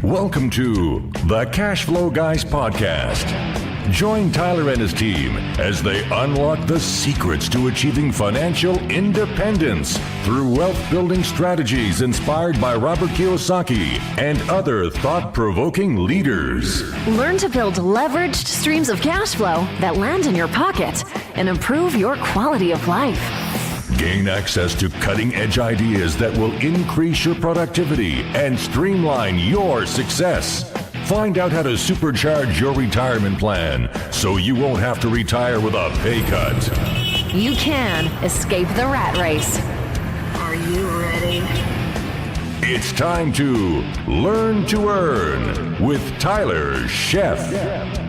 Welcome to the Cash Flow Guys podcast. Join Tyler and his team as they unlock the secrets to achieving financial independence through wealth-building strategies inspired by Robert Kiyosaki and other thought-provoking leaders. Learn to build leveraged streams of cash flow that land in your pocket and improve your quality of life. Gain access to cutting-edge ideas that will increase your productivity and streamline your success. Find out how to supercharge your retirement plan so you won't have to retire with a pay cut. You can escape the rat race. Are you ready? It's time to Learn to Earn with Tyler Sheff.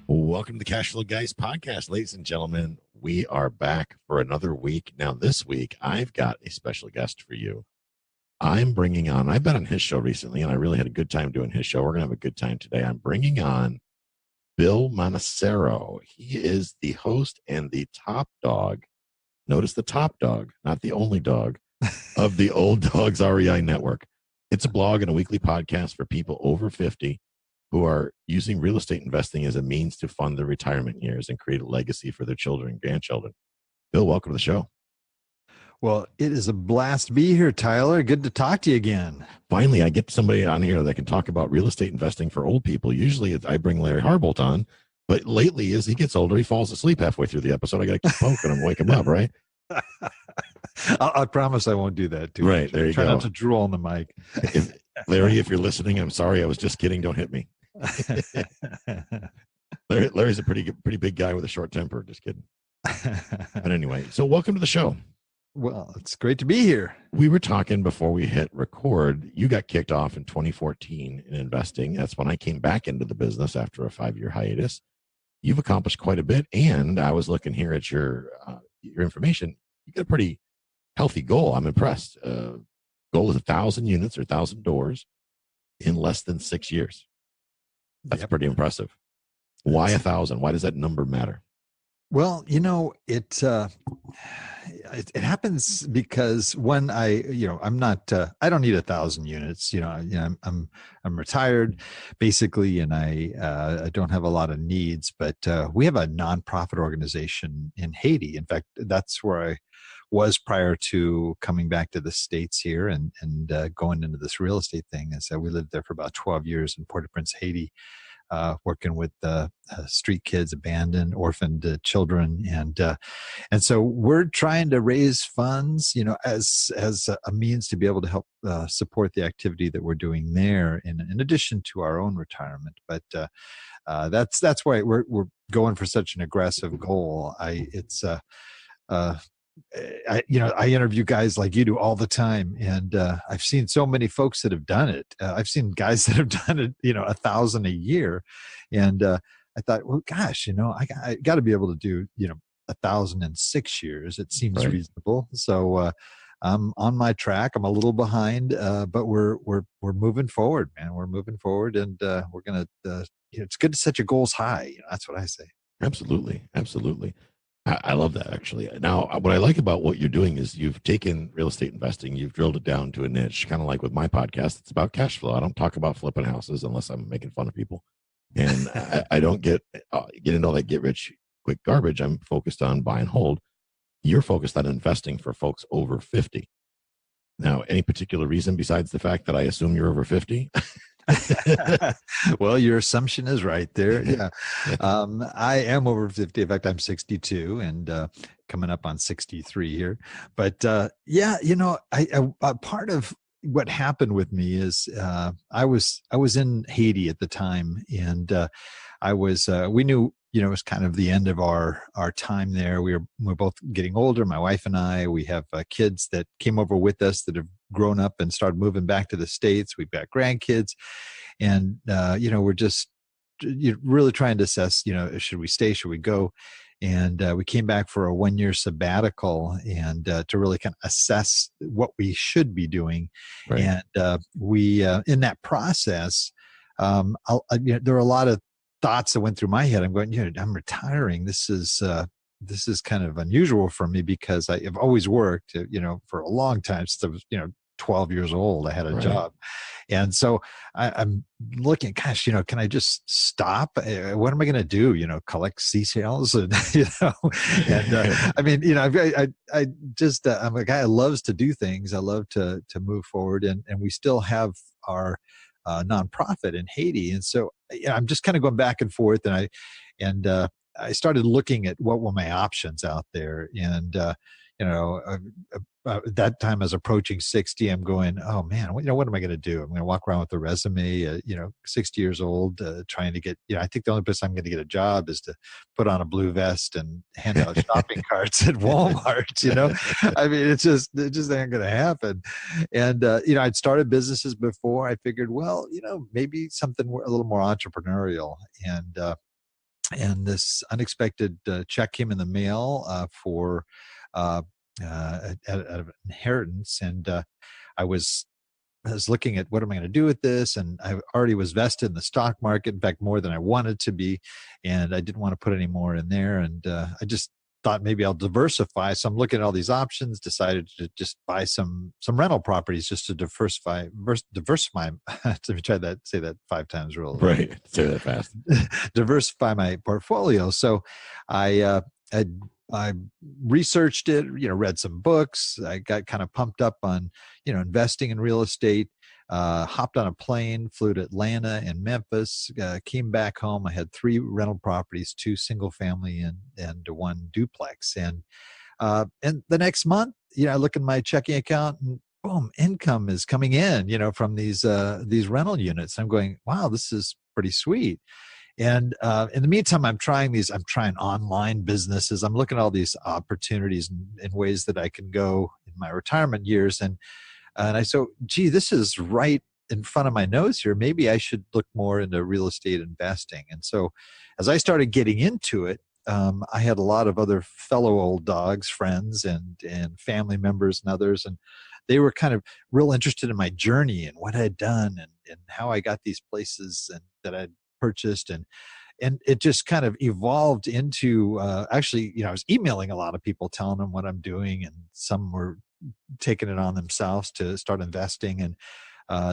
Welcome to the Cash Flow Guys podcast, ladies and gentlemen. We are back for another week. Now, this week, I've got a special guest for you. I've been on his show recently, and I really had a good time doing his show. We're going to have a good time today. I'm bringing on Bill Manassero. He is the host and the top dog. Notice the top dog, not the only dog, of the Old Dawgs REI network. It's a blog and a weekly podcast for people over 50 who are using real estate investing as a means to fund their retirement years and create a legacy for their children and grandchildren. Bill, welcome to the show. Well, it is a blast to be here, Tyler. Good to talk to you again. Finally, I get somebody on here that can talk about real estate investing for old people. Usually I bring Larry Harbolt on, but lately as he gets older, he falls asleep halfway through the episode. I got to keep poking him, wake him up, right? I promise I won't do that too. Right, there you Try go. not to drool on the mic. Larry, if you're listening, I'm sorry. I was just kidding. Don't hit me. Larry's a pretty big guy with a short temper. Just kidding. But anyway, so welcome to the show. Well, it's great to be here. We were talking before we hit record. You got kicked off in 2014 in investing. That's when I came back into the business after a 5-year hiatus. You've accomplished quite a bit, and I was looking here at your information. You got a pretty healthy goal. I'm impressed. Goal is 1,000 units or 1,000 doors in less than 6 years. That's pretty impressive. Why 1,000? Why does that number matter? Well, it happens because when I don't need 1,000 units. I'm retired basically, and I don't have a lot of needs. But we have a nonprofit organization in Haiti. In fact, that's where I was prior to coming back to the States here and going into this real estate thing. And so we lived there for about 12 years in Port-au-Prince, Haiti. Working with street kids, abandoned, orphaned children, and so we're trying to raise funds, as a means to be able to help support the activity that we're doing there, in addition to our own retirement. But that's why we're going for such an aggressive goal. I interview guys like you do all the time, and I've seen so many folks that have done it. I've seen guys that have done it, 1,000 a year, and I thought, well, gosh, I got to be able to do, 1,000 in 6 years. It seems reasonable. So I'm on my track. I'm a little behind, but we're moving forward, man. We're moving forward, and we're gonna. It's good to set your goals high. That's what I say. Absolutely. I love that, actually. Now, what I like about what you're doing is you've taken real estate investing, you've drilled it down to a niche, kind of like with my podcast. It's about cash flow. I don't talk about flipping houses unless I'm making fun of people. And I don't get into all that get rich quick garbage. I'm focused on buy and hold. You're focused on investing for folks over 50. Now, any particular reason besides the fact that I assume you're over 50? Well, your assumption is right there. Yeah. I am over 50. In fact, I'm 62 and coming up on 63 here. But I part of what happened with me is I was in Haiti at the time, and we knew it was kind of the end of our time there. We're both getting older. My wife and I. We have kids that came over with us that have grown up and started moving back to the States. We've got grandkids, and we're just really trying to assess. Should we stay? Should we go? And we came back for a 1-year sabbatical, and to really kind of assess what we should be doing. Right. And we in that process, there were a lot of thoughts that went through my head. I'm going, I'm retiring. This is this is kind of unusual for me because I have always worked, for a long time since I was, 12 years old. I had a job. And so I'm looking, gosh, can I just stop? What am I going to do? Collect seashells and, and I mean, I just, I'm a guy who loves to do things. I love to move forward, and we still have our nonprofit in Haiti. And so I'm just kind of going back and forth, and I started looking at what were my options out there. And, that time I was approaching 60. I'm going, oh man, what am I going to do? I'm going to walk around with a resume, 60 years old, trying to get, I think the only place I'm going to get a job is to put on a blue vest and hand out shopping carts at Walmart, I mean, it just ain't going to happen. And, I'd started businesses before. I figured, well, maybe something a little more entrepreneurial. And this unexpected check came in the mail for out of inheritance, and I was looking at what am I going to do with this, and I already was vested in the stock market, in fact, more than I wanted to be, and I didn't want to put any more in there, and I just thought maybe I'll diversify. So I'm looking at all these options, decided to just buy some rental properties just to diversify. Let me try that, say that 5 times real. Right. Say that fast. Diversify my portfolio. So I researched it, read some books. I got kind of pumped up on, investing in real estate, hopped on a plane, flew to Atlanta and Memphis, came back home. I had 3 rental properties, 2 single family and 1 duplex. And the next month, I look in my checking account and boom, income is coming in, from these rental units. I'm going, wow, this is pretty sweet. And in the meantime, I'm trying online businesses. I'm looking at all these opportunities in ways that I can go in my retirement years. And I so, gee, this is right in front of my nose here. Maybe I should look more into real estate investing. And so as I started getting into it, I had a lot of other fellow Old Dawgs friends and family members and others. And they were kind of real interested in my journey and what I had done and how I got these places and that I'd purchased, and it just kind of evolved into actually, I was emailing a lot of people telling them what I'm doing, and some were taking it on themselves to start investing, and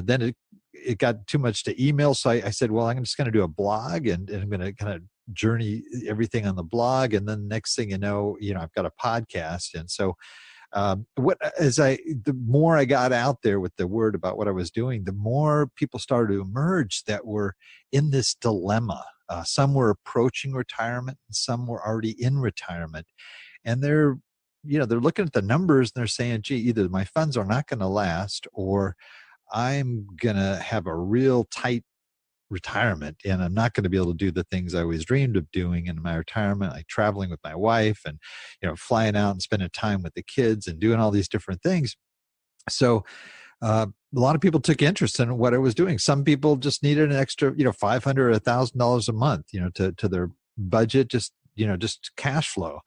then it got too much to email, so I said, well, I'm just going to do a blog, and I'm going to kind of journey everything on the blog, and then next thing you know, I've got a podcast. And so the more I got out there with the word about what I was doing, the more people started to emerge that were in this dilemma. Some were approaching retirement, and some were already in retirement, and they're looking at the numbers and they're saying, gee, either my funds are not going to last, or I'm going to have a real tight retirement, and I'm not going to be able to do the things I always dreamed of doing in my retirement, like traveling with my wife and, flying out and spending time with the kids and doing all these different things. So a lot of people took interest in what I was doing. Some people just needed an extra, $500 or $1,000 a month, to their budget, just cash flow.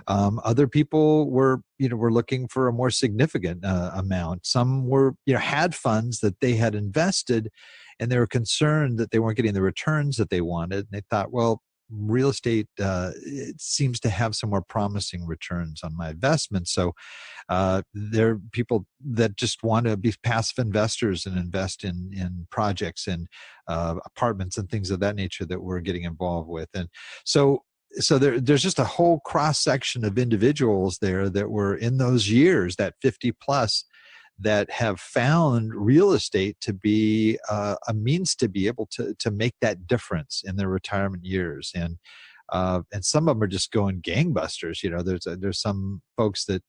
Other people were looking for a more significant amount. Some were, had funds that they had invested, and they were concerned that they weren't getting the returns that they wanted. And they thought, well, real estate, it seems to have some more promising returns on my investment. So there are people that just want to be passive investors and invest in projects and apartments and things of that nature that we're getting involved with. And so there's just a whole cross section of individuals there that were in those years, that 50 plus, that have found real estate to be a means to be able to make that difference in their retirement years. And some of them are just going gangbusters. There's some folks that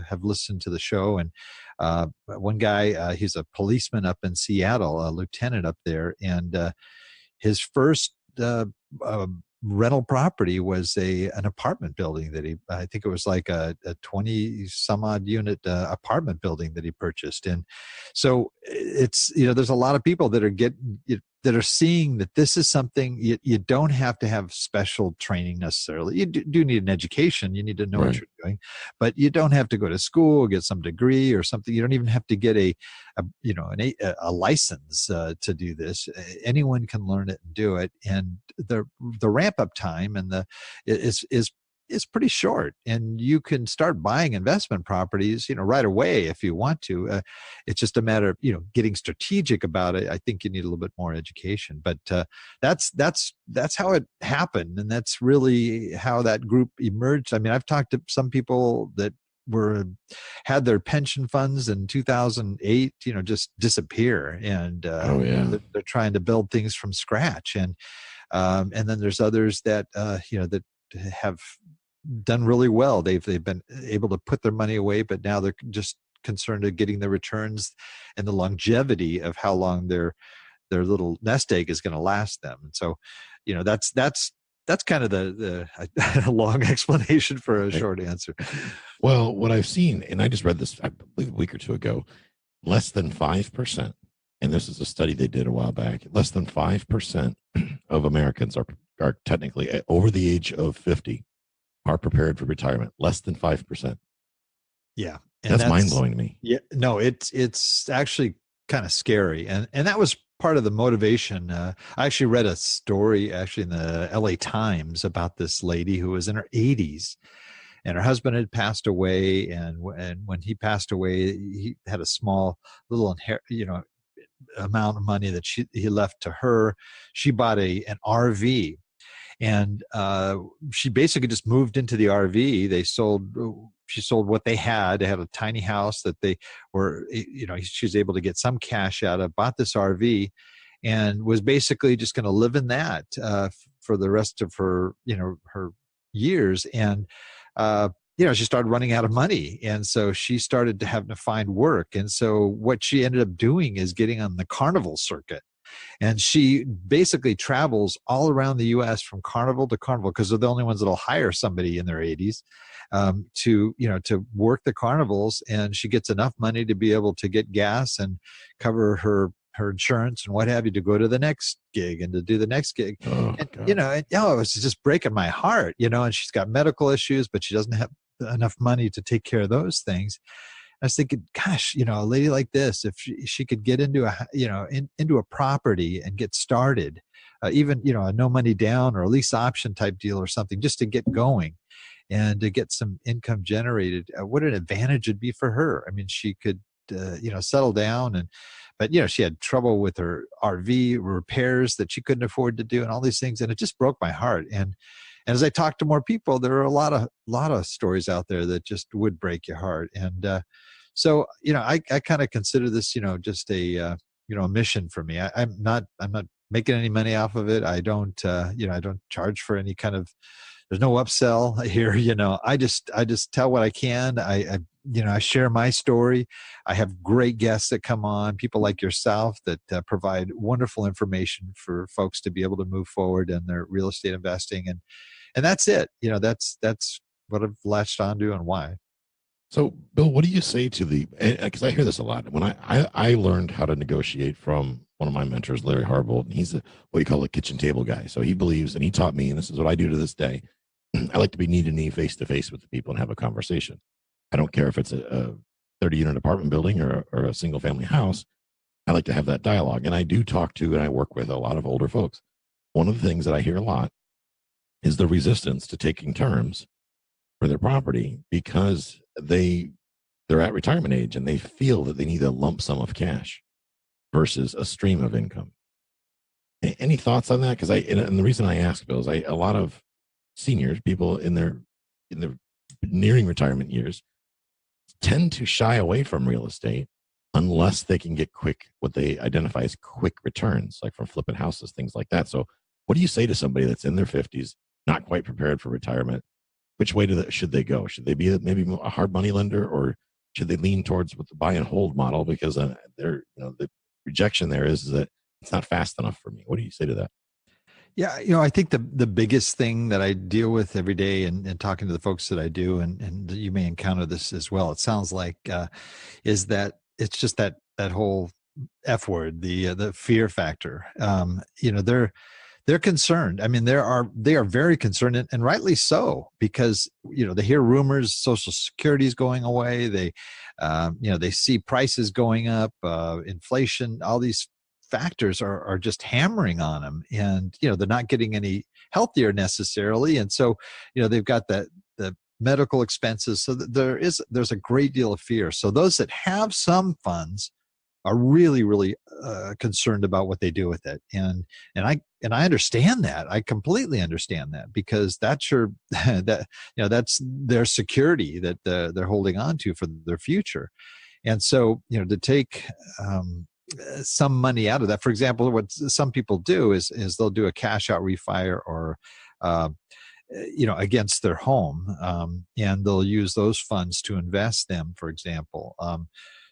have listened to the show, and one guy, he's a policeman up in Seattle, a lieutenant up there, and his first rental property was an apartment building that I think it was like a 20 some odd unit apartment building that he purchased. And so it's, there's a lot of people that are seeing that this is something you don't have to have special training necessarily. You do need an education. You need to know what you're doing, but you don't have to go to school, get some degree or something. You don't even have to get a license to do this. Anyone can learn it and do it. And the ramp up time and is is pretty short, and you can start buying investment properties, right away if you want to. It's just a matter of, getting strategic about it. I think you need a little bit more education, but that's how it happened. And that's really how that group emerged. I mean, I've talked to some people that had their pension funds in 2008, just disappear. And Oh, yeah. they're trying to build things from scratch. And then there's others that, that have done really well. They've been able to put their money away, but now they're just concerned with getting the returns and the longevity of how long their little nest egg is going to last them. And so, that's kind of the long explanation for a short answer. Well, what I've seen, and I just read this, I believe, a week or two ago, less than 5%, and this is a study they did a while back, less than 5% of Americans are technically over the age of 50 are prepared for retirement. Less than 5%. Yeah. And that's mind-blowing to me. Yeah. No, it's actually kind of scary. And that was part of the motivation. I actually read a story in the LA Times about this lady who was in her 80s, and her husband had passed away. And when he passed away, he had a small little amount of money that he left to her. She bought an RV, and she basically just moved into the RV. She sold what they had. They had a tiny house that they were, she was able to get some cash out of, bought this RV, and was basically just going to live in that for the rest of her, her years. And, she started running out of money. And so she started to have to find work. And so what she ended up doing is getting on the carnival circuit. And she basically travels all around the U.S. from carnival to carnival, because they're the only ones that'll hire somebody in their 80s to work the carnivals. And she gets enough money to be able to get gas and cover her insurance and what have you, to go to the next gig and to do the next gig. Oh, and, God. it was just breaking my heart, and she's got medical issues, but she doesn't have enough money to take care of those things. I was thinking, gosh, a lady like this, if she could get into a property and get started, even, a no money down or a lease option type deal or something, just to get going and to get some income generated, what an advantage it'd be for her. I mean, she could, settle down but she had trouble with her RV repairs that she couldn't afford to do and all these things. And it just broke my heart. And as I talked to more people, there are a lot of stories out there that just would break your heart. And so, I kind of consider this, just a mission for me. I'm not making any money off of it. I don't, I don't charge for any kind of, there's no upsell here. I just tell what I can. I share my story. I have great guests that come on, people like yourself that provide wonderful information for folks to be able to move forward in their real estate investing. And that's it. That's what I've latched onto and why. So, Bill, what do you say to because I hear this a lot. When I learned how to negotiate from one of my mentors, Larry Harbold, and he's what you call a kitchen table guy. So he believes, and he taught me, and this is what I do to this day. I like to be knee to knee, face to face with the people and have a conversation. I don't care if it's a 30-unit apartment building or a single family house. I like to have that dialogue. And I do talk to, and I work with a lot of older folks. One of the things that I hear a lot is the resistance to taking terms for their property because they're at retirement age and they feel that they need a lump sum of cash versus a stream of income. Any thoughts on that? Because and the reason I ask, Bill, is a lot of seniors, people in their nearing retirement years, tend to shy away from real estate unless they can get what they identify as quick returns, like from flipping houses, things like that. So what do you say to somebody that's in their 50s, not quite prepared for retirement? Which way should they go? Should they be maybe a hard money lender, or should they lean towards the buy and hold model? Because the rejection there is that it's not fast enough for me. What do you say to that? Yeah, I think the biggest thing that I deal with every day and talking to the folks that I do, and you may encounter this as well, it sounds like, is that it's just that whole F word, the fear factor. They're concerned. I mean, they are very concerned, and rightly so, because they hear rumors Social Security is going away. They see prices going up, inflation, all these factors are just hammering on them, and they're not getting any healthier necessarily. And so, they've got the medical expenses. So there's a great deal of fear. So those that have some funds are really, really concerned about what they do with it. And I understand that. I completely understand that, because that's that's their security that they're holding on to for their future. And so, to take some money out of that, for example, what some people do is they'll do a cash out refi or against their home, and they'll use those funds to invest them, for example.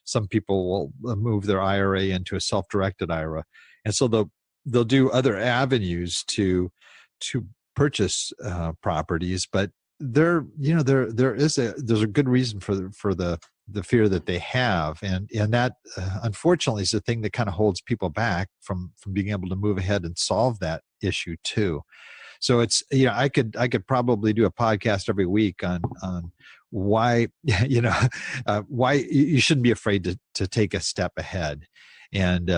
Some people will move their IRA into a self-directed IRA, and so they'll do other avenues to purchase properties. But there's a good reason for the fear that they have, and that unfortunately is the thing that kind of holds people back from being able to move ahead and solve that issue too. So it's, I could probably do a podcast every week on why, why you shouldn't be afraid to take a step ahead. And,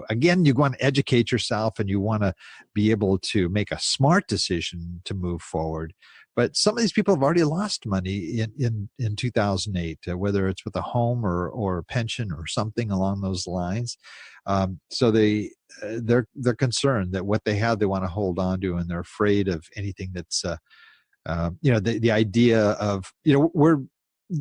again, you want to educate yourself, and you want to be able to make a smart decision to move forward. But some of these people have already lost money in 2008, whether it's with a home or a pension or something along those lines. So they're concerned that what they have, they want to hold on to, and they're afraid of anything that's, the idea of,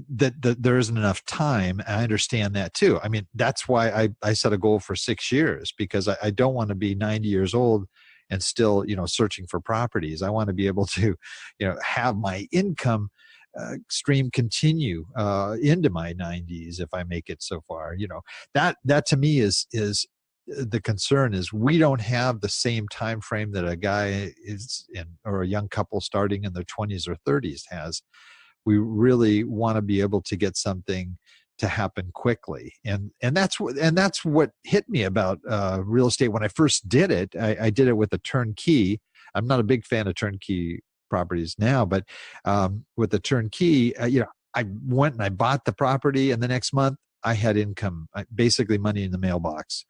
that there isn't enough time. And I understand that too. I mean, that's why I set a goal for 6 years, because I don't want to be 90 years old and still, searching for properties. I want to be able to, have my income stream continue into my 90s if I make it so far. That to me is the concern. Is we don't have the same time frame that a guy is in, or a young couple starting in their 20s or 30s has. We really want to be able to get something to happen quickly, and that's what hit me about real estate when I first did it. I did it with a turnkey. I'm not a big fan of turnkey properties now, but with the turnkey, I went and I bought the property, and the next month I had income, basically money in the mailbox.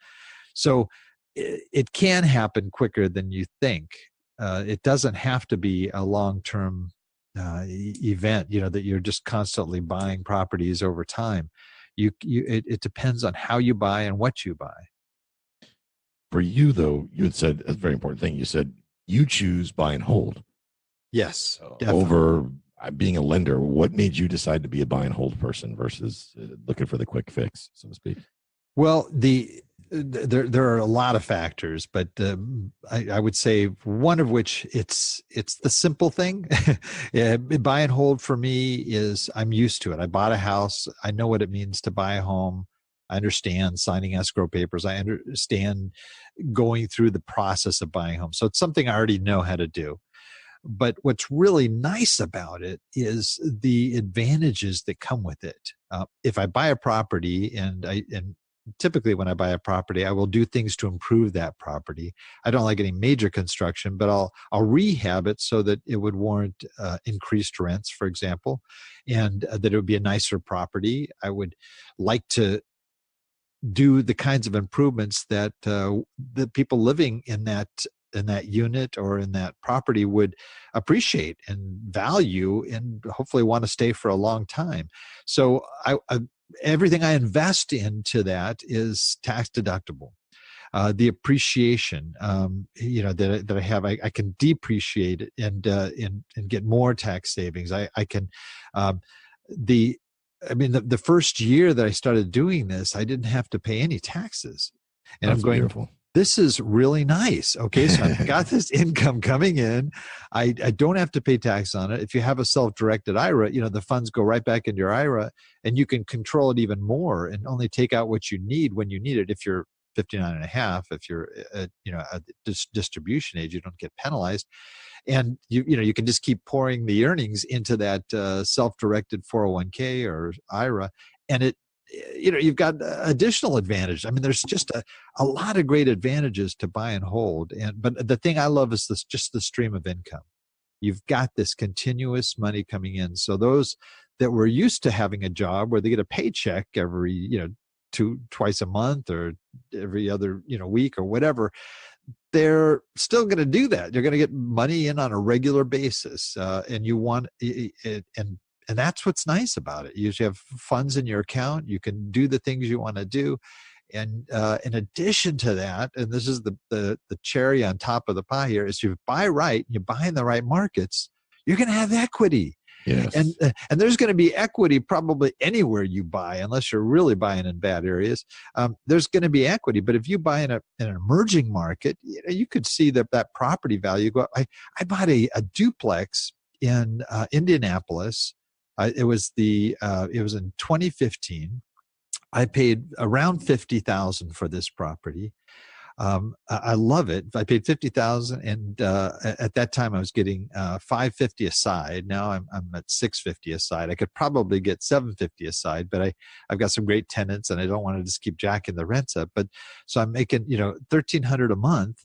So it can happen quicker than you think. It doesn't have to be a long-term event, that you're just constantly buying properties over time. It depends on how you buy and what you buy. For you, though, you had said a very important thing. You said you choose buy and hold. Yes, over being a lender. What made you decide to be a buy and hold person versus looking for the quick fix, so to speak? Well, there are a lot of factors, but I would say one of which it's the simple thing. Buy and hold for me is I'm used to it. I bought a house. I know what it means to buy a home. I understand signing escrow papers. I understand going through the process of buying a home. So it's something I already know how to do. But what's really nice about it is the advantages that come with it. If I buy a property, and typically when I buy a property, I will do things to improve that property. I don't like any major construction, but I'll rehab it so that it would warrant increased rents, for example, and that it would be a nicer property. I would like to do the kinds of improvements that the people living in that unit or in that property would appreciate and value, and hopefully want to stay for a long time. So everything I invest into that is tax deductible. The appreciation, that I have, I can depreciate it and get more tax savings. I can, the first year that I started doing this, I didn't have to pay any taxes, and That's I'm going, beautiful. This is really nice. Okay, so I've got this income coming in. I don't have to pay tax on it. If you have a self-directed IRA, the funds go right back into your IRA, and you can control it even more and only take out what you need when you need it. If you're 59 and a half, if you're at distribution age, you don't get penalized. And you can just keep pouring the earnings into that self-directed 401k or IRA, and you've got additional advantage. I mean, there's just a lot of great advantages to buy and hold. But the thing I love is just the stream of income. You've got this continuous money coming in. So those that were used to having a job where they get a paycheck every, twice a month or every other, week or whatever, they're still going to do that. You're going to get money in on a regular basis, and you want it, and that's what's nice about it. You usually have funds in your account. You can do the things you want to do, and in addition to that, and this is the cherry on top of the pie here, is you buy right, you buy in the right markets, you're going to have equity. Yes. And there's going to be equity probably anywhere you buy, unless you're really buying in bad areas. There's going to be equity, but if you buy in an emerging market, you could see that property value go up. I bought a duplex in Indianapolis. It was in 2015. I paid around $50,000 for this property. I love it. I paid $50,000, and at that time I was getting $550 a side. Now I'm at $650 a side. I could probably get $750 a side, but I've got some great tenants, and I don't want to just keep jacking the rents up. But so I'm making $1,300 a month.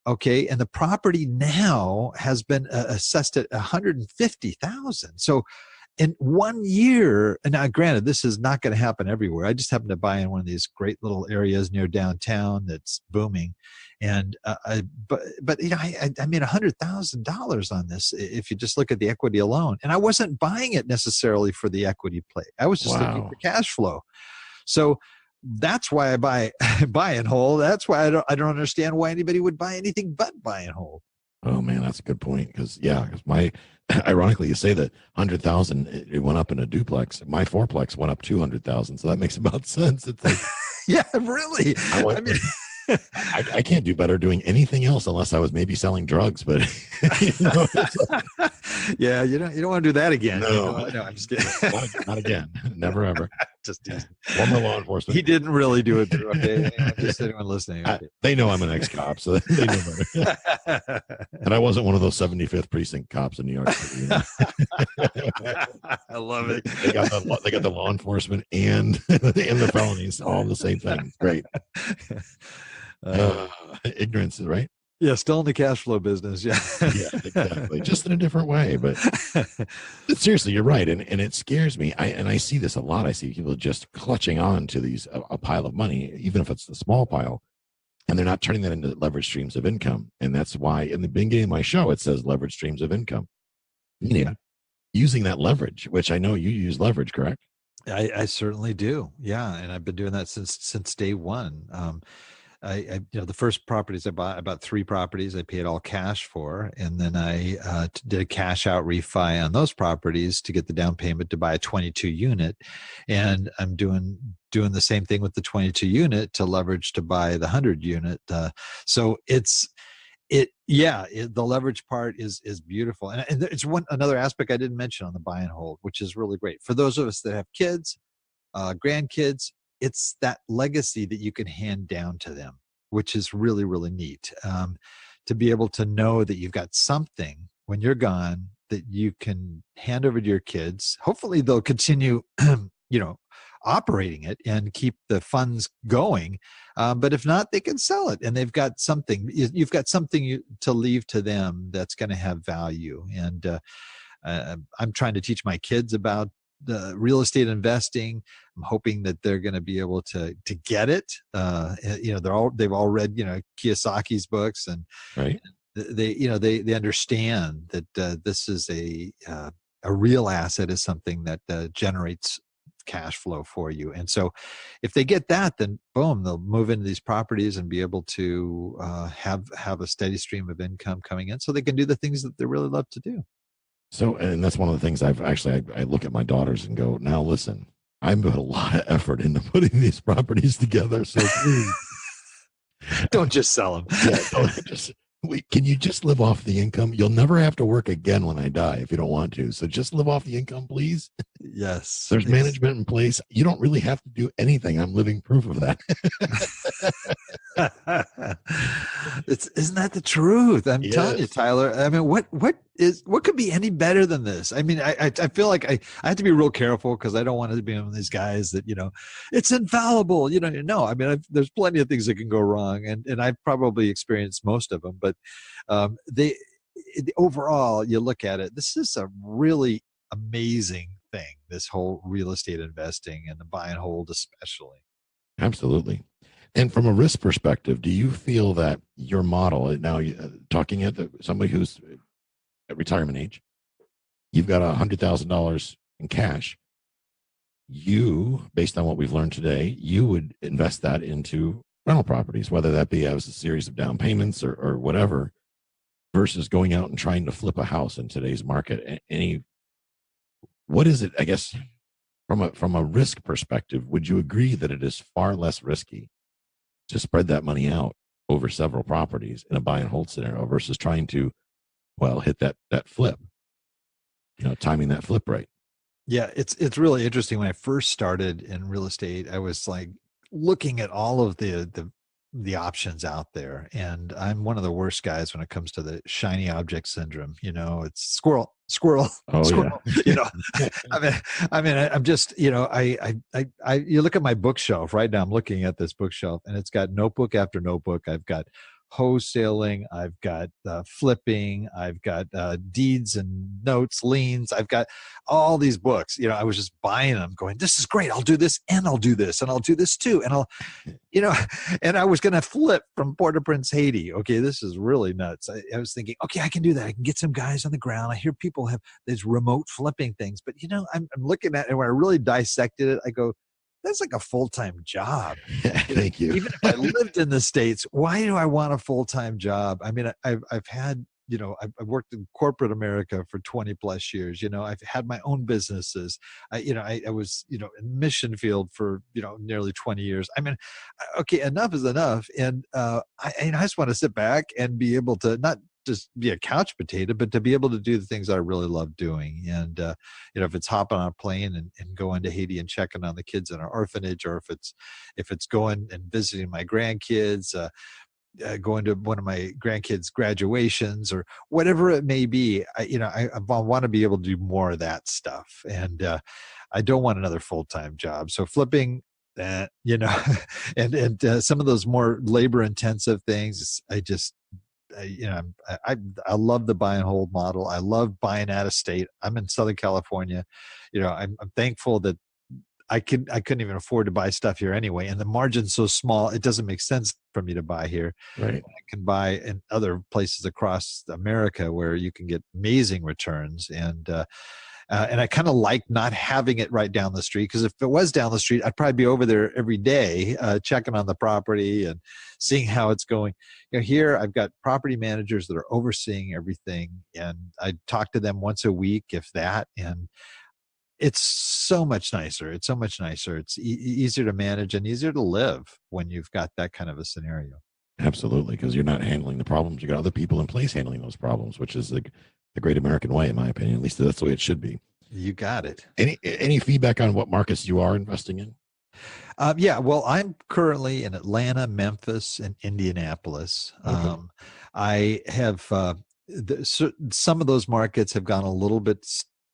Okay, and the property now has been assessed at $150,000. So in 1 year, and now granted, this is not going to happen everywhere. I just happened to buy in one of these great little areas near downtown that's booming, and I made $100,000 on this if you just look at the equity alone. And I wasn't buying it necessarily for the equity play. I was just looking for cash flow. So that's why I buy and hold. That's why I don't understand why anybody would buy anything but buy and hold. Oh man, that's a good point. Because ironically, you say that 100,000 it went up in a duplex. My fourplex went up 200,000, so that makes about sense. It's like, yeah, really. I can't do better doing anything else unless I was maybe selling drugs. But yeah, you don't want to do that again. No, I'm just kidding. Not again. Never ever. Just one more law enforcement. He didn't really do it. Okay, just anyone listening. Okay. They know I'm an ex-cop, so they know better. And I wasn't one of those 75th precinct cops in New York City. I love it. They got the law enforcement and the felonies, all the same thing. Great. Ignorance, right? Yeah, still in the cash flow business. Yeah, yeah, exactly. Just in a different way. But seriously, you're right, and it scares me. I see this a lot. I see people just clutching on to these a pile of money, even if it's the small pile, and they're not turning that into leverage streams of income. And that's why in the beginning of my show it says leverage streams of income. Meaning using that leverage, which I know you use leverage, correct? I certainly do. Yeah, and I've been doing that since day one. The first properties I bought 3 properties, I paid all cash for, and then I did a cash out refi on those properties to get the down payment to buy a 22 unit, and I'm doing the same thing with the 22 unit to leverage to buy the 100 unit. So the leverage part is beautiful, and it's another aspect I didn't mention on the buy and hold, which is really great for those of us that have kids, grandkids. It's that legacy that you can hand down to them, which is really, really neat. To be able to know that you've got something when you're gone that you can hand over to your kids. Hopefully they'll continue, operating it and keep the funds going. But if not, they can sell it, and they've got something. You've got something to leave to them that's going to have value. And I'm trying to teach my kids about the real estate investing. I'm hoping that they're going to be able to get it. They've all read Kiyosaki's books, and right. They understand that this is a real asset is something that generates cash flow for you. And so if they get that, then boom, they'll move into these properties and be able to have a steady stream of income coming in, so they can do the things that they really love to do. So, and that's one of the things I look at my daughters and go, now listen, I put a lot of effort into putting these properties together. So please don't just sell them. Can you just live off the income? You'll never have to work again when I die if you don't want to. So just live off the income, please. Yes. There's management in place. You don't really have to do anything. I'm living proof of that. Isn't that the truth? I'm telling you, Tyler. I mean, what could be any better than this? I mean, I feel like I have to be real careful because I don't want to be one of these guys that, it's infallible. No, I mean, there's plenty of things that can go wrong, and I've probably experienced most of them. But overall, you look at it, this is a really amazing thing, this whole real estate investing and the buy and hold especially. Absolutely. And from a risk perspective, do you feel that your model now, talking at somebody who's at retirement age, you've got $100,000 in cash. You, based on what we've learned today, you would invest that into rental properties, whether that be as a series of down payments or whatever, versus going out and trying to flip a house in today's market. What is it? I guess from a risk perspective, would you agree that it is far less risky to spread that money out over several properties in a buy and hold scenario versus trying to, well, hit that flip, timing that flip right? Yeah, it's really interesting. When I first started in real estate, I was like looking at all of the options out there, and I'm one of the worst guys when it comes to the shiny object syndrome. It's squirrel, Oh, squirrel. yeah. I'm just, you look at my bookshelf right now. I'm looking at this bookshelf, and it's got notebook after notebook. I've got wholesaling, I've got flipping, I've got deeds and notes, liens. I've got all these books. I was just buying them, going, "This is great. I'll do this, and I'll do this, and I'll do this too, and I'll." And I was going to flip from Port-au-Prince, Haiti. Okay, this is really nuts. I was thinking, okay, I can do that. I can get some guys on the ground. I hear people have these remote flipping things, but I'm looking at it, and when I really dissected it, I go, that's like a full-time job. Thank you. Even if I lived in the States, why do I want a full-time job? I mean, I've had, I've worked in corporate America for 20 plus years. I've had my own businesses. I was, in mission field for, nearly 20 years. I mean, okay, enough is enough. And I just want to sit back and be able to not just be a couch potato, but to be able to do the things I really love doing. And, if it's hopping on a plane and going to Haiti and checking on the kids in our orphanage, or if it's going and visiting my grandkids, going to one of my grandkids' graduations, or whatever it may be, I want to be able to do more of that stuff. And I don't want another full-time job. So flipping, and some of those more labor-intensive things, I love the buy and hold model. I love buying out of state. I'm in Southern California. I'm thankful that I couldn't even afford to buy stuff here anyway. And the margin's so small, it doesn't make sense for me to buy here. Right. I can buy in other places across America where you can get amazing returns. And I kind of like not having it right down the street, because if it was down the street, I'd probably be over there every day, checking on the property and seeing how it's going. Here I've got property managers that are overseeing everything, and I talk to them once a week, if that. And it's so much nicer. It's so much nicer. It's easier to manage and easier to live when you've got that kind of a scenario. Absolutely, because you're not handling the problems. You got other people in place handling those problems, which is the great American way, in my opinion. At least that's the way it should be. You got it. Any feedback on what markets you are investing in? Yeah, well, I'm currently in Atlanta, Memphis, and Indianapolis. Okay. I have some of those markets have gone a little bit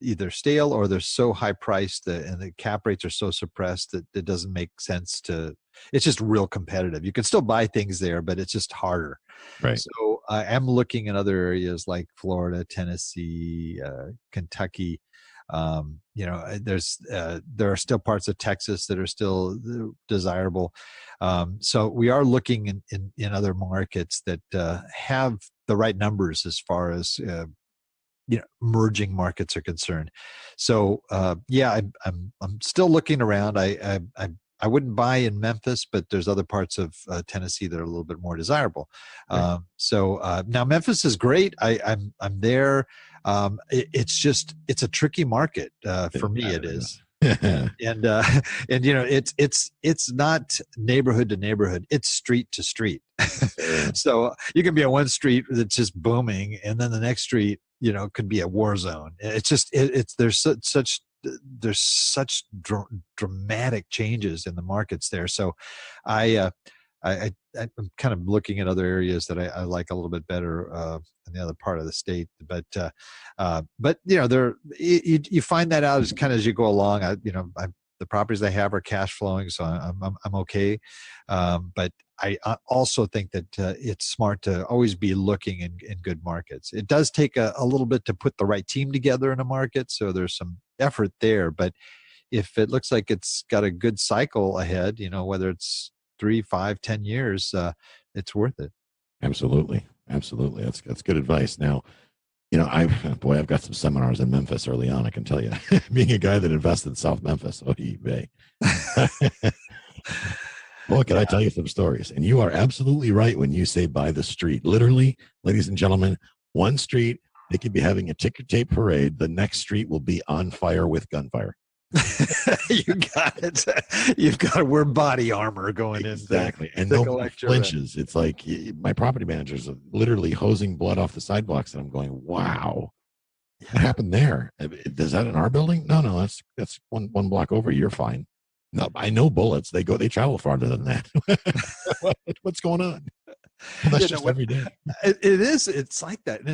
either stale, or they're so high priced and the cap rates are so suppressed that it doesn't make sense to. It's just real competitive. You can still buy things there, but it's just harder. Right. So I am looking in other areas like Florida, Tennessee, Kentucky. There are still parts of Texas that are still desirable. So we are looking in other markets that have the right numbers as far as merging markets are concerned. So yeah, I'm still looking around. I wouldn't buy in Memphis, but there's other parts of Tennessee that are a little bit more desirable. Right. So now Memphis is great. I'm there. It's a tricky market for me. It is. and it's not neighborhood to neighborhood. It's street to street. So you can be on one street that's just booming, and then the next street, could be a war zone. It's just there's such dramatic changes in the markets there. So I'm kind of looking at other areas that I like a little bit better in the other part of the state. But you find that out as kind of as you go along. The properties I have are cash flowing, so I'm okay. But I also think that it's smart to always be looking in good markets. It does take a little bit to put the right team together in a market, so there's some effort there. But if it looks like it's got a good cycle ahead, whether it's 3, 5, 10 years, it's worth it. Absolutely. Absolutely. That's good advice. Now, I've got some seminars in Memphis early on, I can tell you. Being a guy that invested in South Memphis, boy, can I tell you some stories. And you are absolutely right when you say by the street. Literally, ladies and gentlemen, one street, they could be having a ticker tape parade. The next street will be on fire with gunfire. You got it. You've got to wear body armor going in. Exactly. And nobody flinches. It's like my property managers are literally hosing blood off the sidewalks. And I'm going, wow, what happened there? Is that in our building? No, that's one block over. You're fine. No, I know bullets. They travel farther than that. What's going on? Well, that's just every day. It is. It's like that. And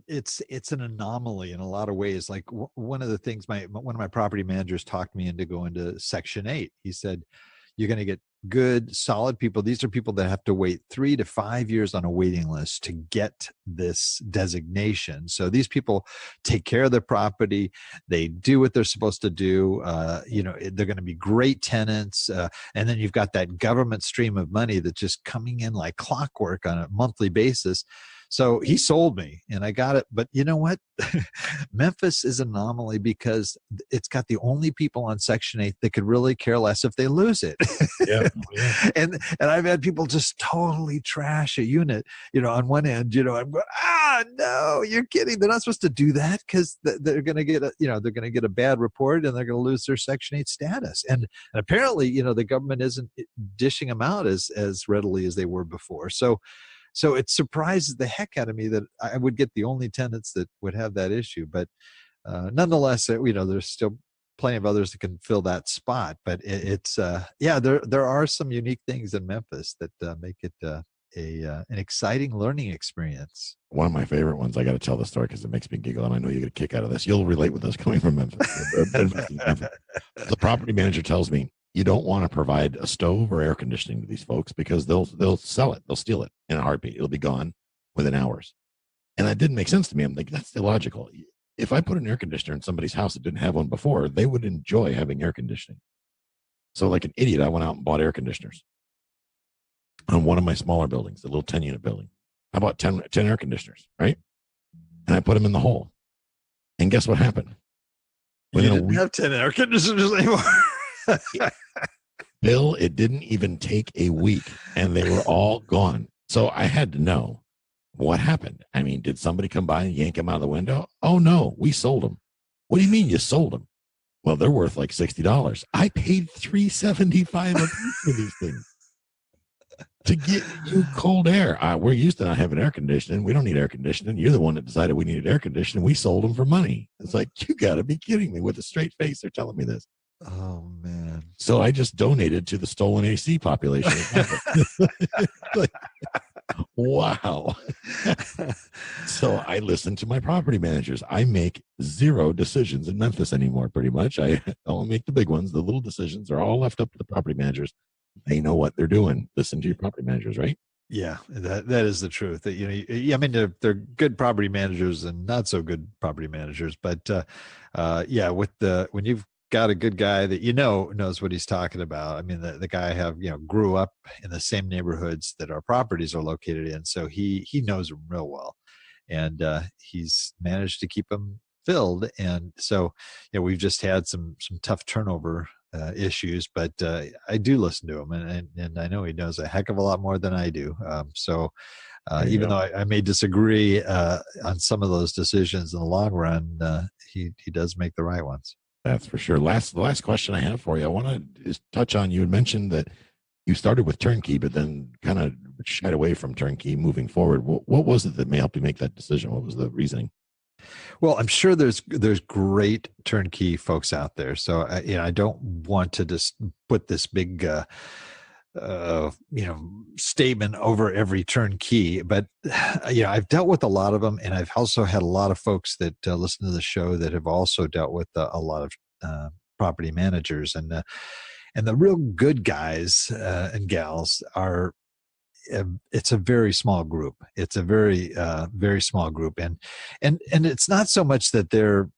it's an anomaly in a lot of ways. Like one of the things one of my property managers talked me into going to Section 8. He said, you're going to get good, solid people. These are people that have to wait 3 to 5 years on a waiting list to get this designation. So these people take care of their property. They do what they're supposed to do. They're going to be great tenants. And then you've got that government stream of money that's just coming in like clockwork on a monthly basis. So he sold me and I got it. But you know what? Memphis is an anomaly because it's got the only people on Section 8 that could really care less if they lose it. Yeah. And I've had people just totally trash a unit, on one end, I'm going, no, you're kidding. They're not supposed to do that because they're going to get a bad report and they're going to lose their Section 8 status. And apparently, the government isn't dishing them out as readily as they were before. So it surprises the heck out of me that I would get the only tenants that would have that issue. But nonetheless, there's still plenty of others that can fill that spot. But there are some unique things in Memphis that make it an exciting learning experience. One of my favorite ones, I got to tell the story because it makes me giggle, and I know you get a kick out of this. You'll relate with us coming from Memphis. The property manager tells me, you don't want to provide a stove or air conditioning to these folks because they'll sell it. They'll steal it in a heartbeat. It'll be gone within hours. And that didn't make sense to me. I'm like, that's illogical. If I put an air conditioner in somebody's house that didn't have one before, they would enjoy having air conditioning. So like an idiot, I went out and bought air conditioners on one of my smaller buildings, the little 10-unit building. I bought 10 air conditioners, right? And I put them in the hole. And guess what happened? You didn't have 10 air conditioners anymore. Bill, it didn't even take a week and they were all gone. So I had to know what happened. I mean, did somebody come by and yank them out of the window? Oh no, we sold them. What do you mean you sold them? Well, they're worth like $60. I paid $375 a piece for these things to get you cold air. We're used to not having air conditioning. We don't need air conditioning. You're the one that decided we needed air conditioning. We sold them for money. It's like, you got to be kidding me. With a straight face, they're telling me this. Oh man! So I just donated to the stolen AC population. Like, wow. So I listen to my property managers. I make 0 decisions in Memphis anymore. Pretty much, I only make the big ones. The little decisions are all left up to the property managers. They know what they're doing. Listen to your property managers, right? Yeah, that is the truth. That I mean, they're good property managers and not so good property managers. But when you've got a good guy that knows what he's talking about. I mean, the guy grew up in the same neighborhoods that our properties are located in, so he knows them real well, and he's managed to keep them filled. And so, we've just had some tough turnover issues, but I do listen to him, and I know he knows a heck of a lot more than I do. Even though I may disagree on some of those decisions in the long run, he does make the right ones. That's for sure. The last question I have for you, I want to just touch on, you had mentioned that you started with turnkey, but then kind of shied away from turnkey moving forward. What was it that may help you make that decision? What was the reasoning? Well, I'm sure there's great turnkey folks out there. So I don't want to just put this big statement over every turnkey, but I've dealt with a lot of them, and I've also had a lot of folks that listen to the show that have also dealt with a lot of property managers, and the real good guys and gals are. It's a very small group. It's a very very small group, and it's not so much that they're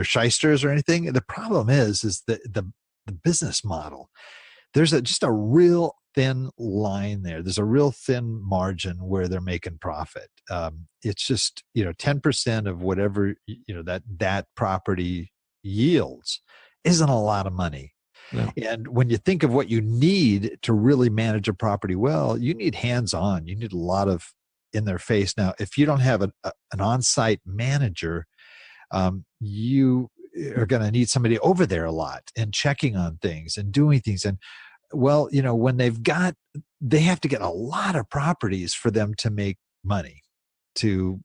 shysters or anything. The problem is the business model. there's just a real thin line there. There's a real thin margin where they're making profit. It's just, 10% of whatever, that property yields isn't a lot of money. No. And when you think of what you need to really manage a property well, you need hands-on. You need a lot of in their face. Now, if you don't have an on-site manager, you are going to need somebody over there a lot and checking on things and doing things. And well, when they have to get a lot of properties for them to make money, to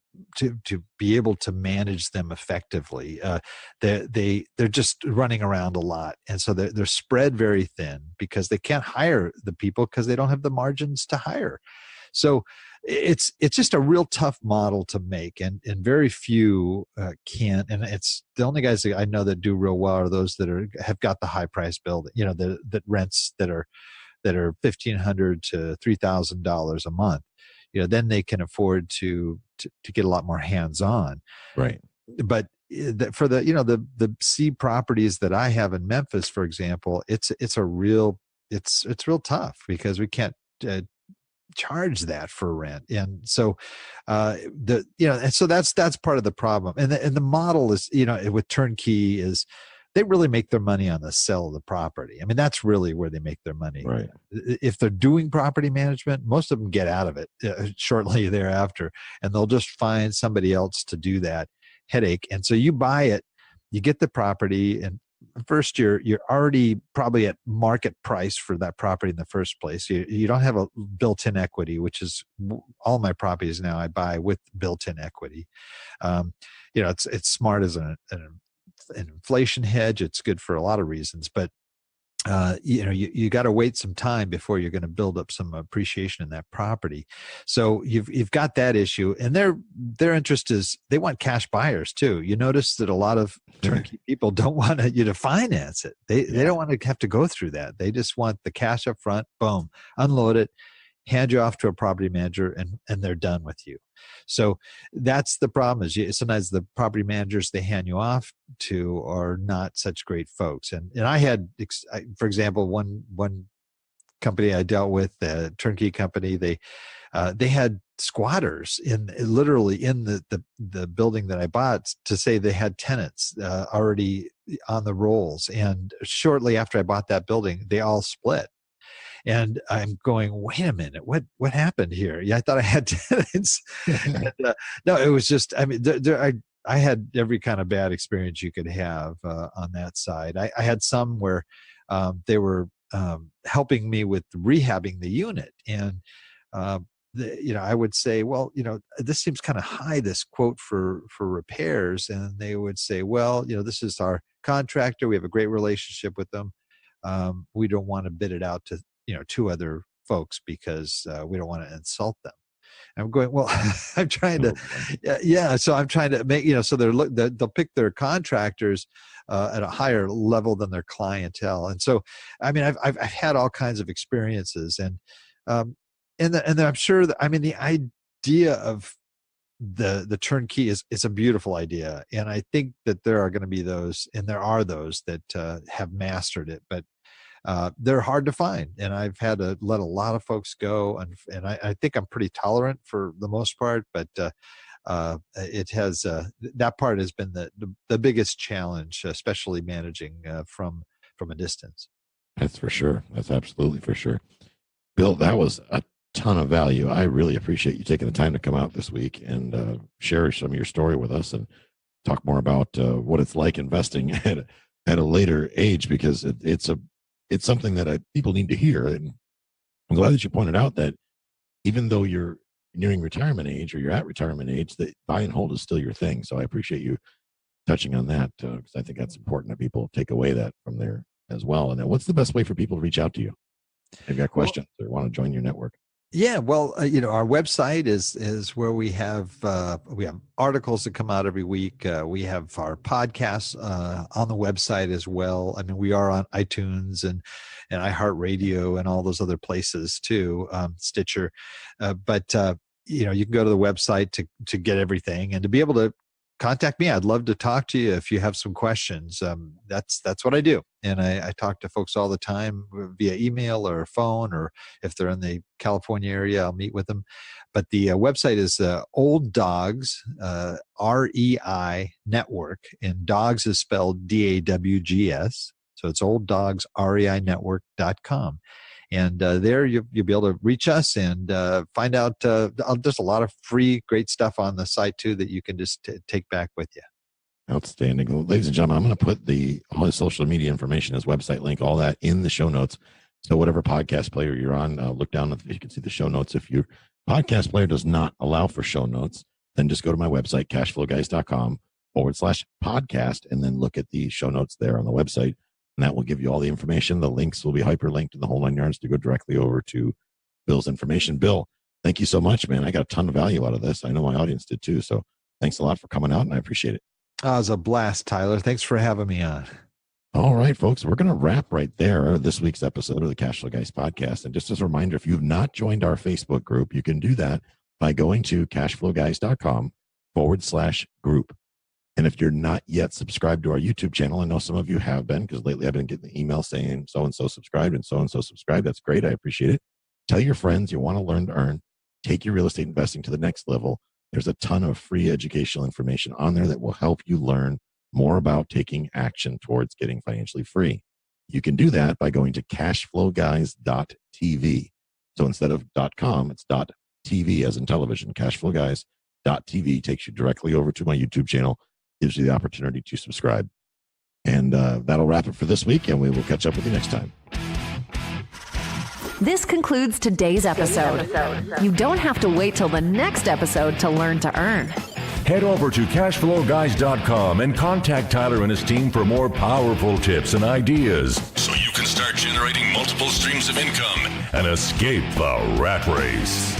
be able to manage them effectively. They're just running around a lot, and so they're spread very thin because they can't hire the people because they don't have the margins to hire. So it's just a real tough model to make, and very few can. And it's the only guys that I know that do real well are those that have got the high price building, that rents that are $1,500 to $3,000 a month. Then they can afford to get a lot more hands on. Right. But for the C properties that I have in Memphis, for example, it's real tough because we can't charge that for rent. And so and so that's part of the problem. And the model is, with turnkey is they really make their money on the sale of the property. I mean, that's really where they make their money. Right. If they're doing property management, most of them get out of it shortly thereafter, and they'll just find somebody else to do that headache. And so you buy it, you get the property, and first you're already probably at market price for that property in the first place. You don't have a built-in equity, which is all my properties now I buy with built-in equity. It's smart as an inflation hedge. It's good for a lot of reasons, but you got to wait some time before you're going to build up some appreciation in that property. So you've got that issue, and their interest is they want cash buyers too. You notice that a lot of turnkey people don't want you to finance it. They don't want to have to go through that. They just want the cash up front, boom, unload it, hand you off to a property manager, and they're done with you. So that's the problem is sometimes the property managers they hand you off to are not such great folks. And I had, for example, one company I dealt with, a turnkey company, they had squatters literally in the building that I bought to say they had tenants already on the rolls. And shortly after I bought that building, they all split. And I'm going, wait a minute, what happened here? Yeah, I thought I had tenants. And, no, it was just, I mean, I had every kind of bad experience you could have on that side. I had some where they were helping me with rehabbing the unit. And, I would say, well, this seems kind of high, this quote for repairs. And they would say, well, this is our contractor. We have a great relationship with them. We don't want to bid it out to two other folks because we don't want to insult them. And I'm going, well, I'm trying to, So I'm trying to make, so they'll pick their contractors at a higher level than their clientele. And so, I mean, I've had all kinds of experiences, and I'm sure that, I mean, the idea of the turnkey is a beautiful idea. And I think that there are going to be those, and there are those that have mastered it, but they're hard to find, and I've had to let a lot of folks go, and I think I'm pretty tolerant for the most part, but it has that part has been the biggest challenge, especially managing from a distance. That's for sure. That's absolutely for sure. Bill, that was a ton of value. I really appreciate you taking the time to come out this week and share some of your story with us and talk more about what it's like investing at a later age, because it's something that people need to hear. And I'm glad that you pointed out that even though you're nearing retirement age or you're at retirement age, that buy and hold is still your thing. So I appreciate you touching on that because I think that's important that people take away that from there as well. And what's the best way for people to reach out to you? If you got questions or want to join your network? Yeah, well, our website is where we have articles that come out every week. We have our podcasts on the website as well. I mean, we are on iTunes and iHeartRadio and all those other places too, Stitcher. But you can go to the website to get everything and to be able to contact me. I'd love to talk to you if you have some questions. That's what I do. And I talk to folks all the time via email or phone, or if they're in the California area, I'll meet with them. But the website is Old Dawgs, REI Network, and Dawgs is spelled DAWGS. So it's Old Dawgs, REINetwork.com. And there you'll be able to reach us and find out. There's a lot of free, great stuff on the site, too, that you can just take back with you. Outstanding. Well, ladies and gentlemen, I'm going to put all his social media information, his website link, all that in the show notes. So whatever podcast player you're on, look down if you can see the show notes. If your podcast player does not allow for show notes, then just go to my website, cashflowguys.com/podcast, and then look at the show notes there on the website. And that will give you all the information. The links will be hyperlinked in the whole 9 yards to go directly over to Bill's information. Bill, thank you so much, man. I got a ton of value out of this. I know my audience did too. So thanks a lot for coming out, and I appreciate it. Oh, it was a blast, Tyler. Thanks for having me on. All right, folks, we're going to wrap right there this week's episode of the Cashflow Guys podcast. And just as a reminder, if you've not joined our Facebook group, you can do that by going to cashflowguys.com/group. And if you're not yet subscribed to our YouTube channel, I know some of you have been, because lately I've been getting the email saying so-and-so subscribed and so-and-so subscribed. That's great. I appreciate it. Tell your friends you want to learn to earn. Take your real estate investing to the next level. There's a ton of free educational information on there that will help you learn more about taking action towards getting financially free. You can do that by going to cashflowguys.tv. So instead of .com, it's .tv as in television. Cashflowguys.tv takes you directly over to my YouTube channel, gives you the opportunity to subscribe. And that'll wrap it for this week, and we will catch up with you next time. This concludes today's episode. You don't have to wait till the next episode to learn to earn. Head over to cashflowguys.com and contact Tyler and his team for more powerful tips and ideas so you can start generating multiple streams of income and escape the rat race.